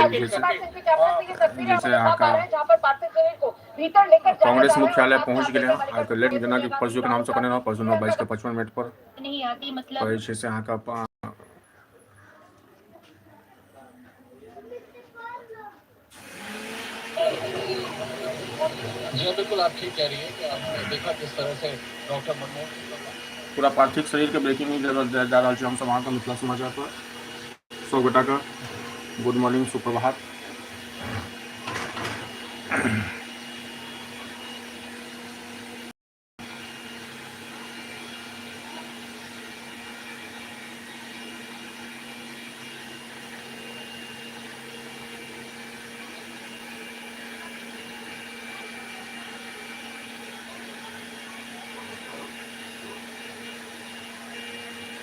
जैसे यहाँ का कांग्रेस मुख्यालय पहुंच गए हैं तो लेट जना की परसों के नाम से करने परसों 9:52 पर नहीं आती मतलब परीक्षा से यहाँ का जी बिल्कुल आप ठीक कह रही है कि आपने देखा किस तरह से डॉक्टर मनमोहन पूरा पार्थिव शरीर के ब्रेकिंग न्यूज जा रहा है हम सब वहाँ का मिथिला समाचार पर 100 गोटा का गुड मॉर्निंग सुप्रभात।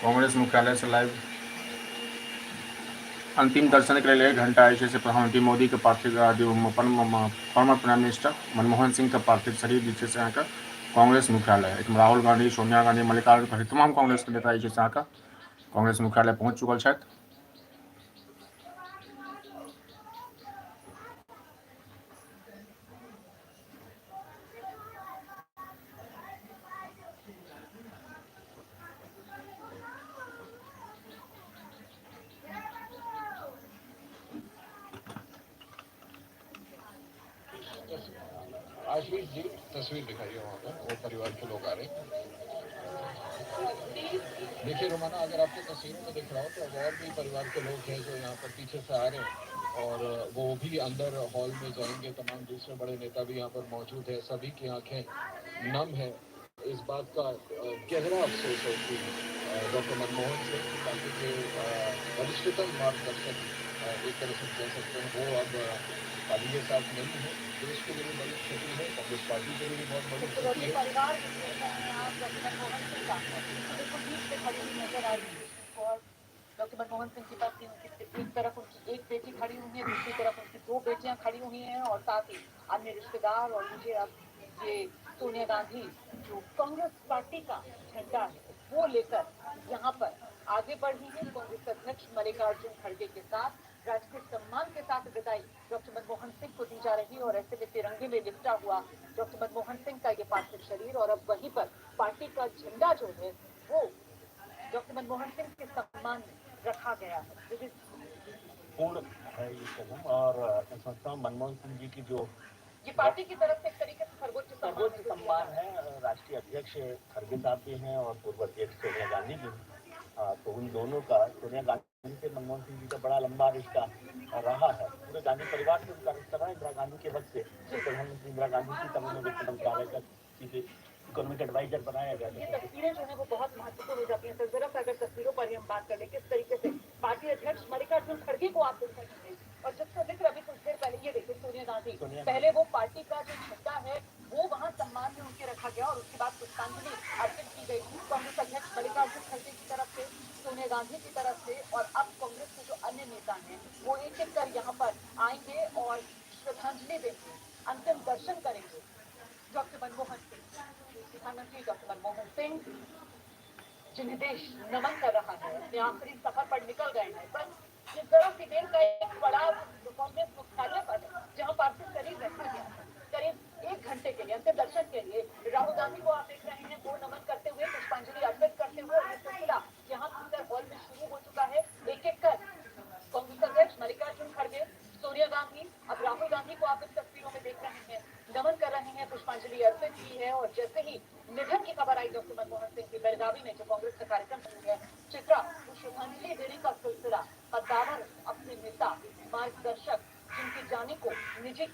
कांग्रेस मुख्यालय से लाइव अंतिम दर्शन के लिए 1 घंटा ऐसे से प्रधानमंत्री मोदी के पार्थिव former prime minister Manmohan Singh का पार्थिव शरीर नीचे से यहाँ का कांग्रेस मुख्यालय एक राहुल गांधी सोनिया गांधी मल्लिकार्जुन खड़गे तमाम कांग्रेस के नेता ऐसे से यहाँ का कांग्रेस मुख्यालय पहुँच चुकल है। आशीष जी तस्वीर दिखाइए वहाँ पर वो परिवार के लोग आ रहे हैं। देखिए रोमाना अगर आपको तस्वीरों में दिख रहा हो तो और भी परिवार के लोग हैं जो यहाँ पर पीछे से आ रहे हैं और वो भी अंदर हॉल में जाएंगे। तमाम दूसरे बड़े नेता भी यहाँ पर मौजूद है। सभी की आंखें नम है इस बात का गहरा अफसोस है कि डॉक्टर मनमोहन सिंह पार्टी के वरिष्ठतम मार्गदर्शक एक तरह से कह सकते हैं वो अब पार्टी के साथ नहीं है। देश के लिए बड़ी क्षति है, कांग्रेस पार्टी के लिए भी बहुत बड़ी क्षति है। डॉक्टर मनमोहन सिंह की बात एक तरफ उनकी एक बेटी खड़ी हुई है, दूसरी तरफ उनकी 2 बेटियां खड़ी हुई हैं और साथ ही अन्य रिश्तेदार। और मुझे अब ये सोनिया गांधी जो कांग्रेस पार्टी का झंडा है वो लेकर यहाँ पर आगे बढ़ी है। कांग्रेस अध्यक्ष मल्लिकार्जुन खड़गे के साथ राजकीय सम्मान के साथ विदाई डॉक्टर मनमोहन सिंह को दी जा रही है और ऐसे में तिरंगे में लिपटा हुआ डॉक्टर मनमोहन सिंह का ये पार्थिव शरीर और अब वहीं पर पार्टी का झंडा जो है वो डॉक्टर मनमोहन सिंह के सम्मान में रखा गया है। पूर्ण है ये कदम और मैं समझता हूँ मनमोहन सिंह जी की जो ये पार्टी की तरफ से एक तरीके से सर्वोच्च सम्मान है। राष्ट्रीय अध्यक्ष खड़गे साहब भी हैं और पूर्व अध्यक्ष सोनिया गांधी भी। तो उन दोनों का सोनिया गांधी से मनमोहन सिंह जी का बड़ा लंबा रिश्ता रहा है। पूरे गांधी परिवार से उनका रिश्ता रहा। इंदिरा गांधी के वक्त से प्रधानमंत्री इंदिरा गांधी की तब उन्हें वित्त मंत्रालय का इकोनॉमिक एडवाइजर बनाया गया। ये तस्वीरें जो है वो बहुत महत्वपूर्ण हो जाती हैं। जरा अगर तस्वीरों पर ही हम बात करें किस तरीके से पार्टी अध्यक्ष मल्लिकार्जुन खड़गे को आप देख सकते हैं और जिसका जिक्र अभी कुछ देर पहले ये देखिए सोनिया गांधी पहले वो पार्टी का जो झंडा है वो वहाँ सम्मान में उनके रखा गया और उसके बाद पुष्पांजलि अर्पित की गई कांग्रेस अध्यक्ष मल्लिकार्जुन खड़गे की तरफ से, सोनिया गांधी की तरफ से। और अब कांग्रेस के जो अन्य नेता हैं वो एक एक कर यहाँ पर आएंगे और श्रद्धांजलि देंगे, अंतिम दर्शन करेंगे डॉक्टर मनमोहन सिंह। प्रधानमंत्री डॉक्टर मनमोहन सिंह जिन्हें देश नमन कर रहा है, अपने आखिरी सफर पर निकल गए हैं। बस इस तरह की देर का एक पड़ाव कांग्रेस मुख्यालय पर जहां पार्थिव शरीर रखा गया है करीब 1 घंटे के लिए अंतिम दर्शन के लिए राहुल गांधी को आप देख रहे हैं वो नमन करते हुए पुष्पांजलि अर्पित करते हुए ये सिलसिला यहाँ अंदर हॉल में शुरू हो चुका है। एक एक कर कांग्रेस अध्यक्ष मल्लिकार्जुन खड़गे, सोनिया गांधी, अब राहुल गांधी को आप इन तस्वीरों में देख रहे हैं नमन कर रहे हैं, पुष्पांजलि अर्पित की है। और जैसे ही निधन की खबर आई डॉक्टर मनमोहन सिंह की बेलगावी में जो कांग्रेस का कार्यक्रम शुरू है चित्रा को श्रद्धांजलि देने का सिलसिला कद्दावर अपने नेता मार्गदर्शक जिनकी जाने को निजी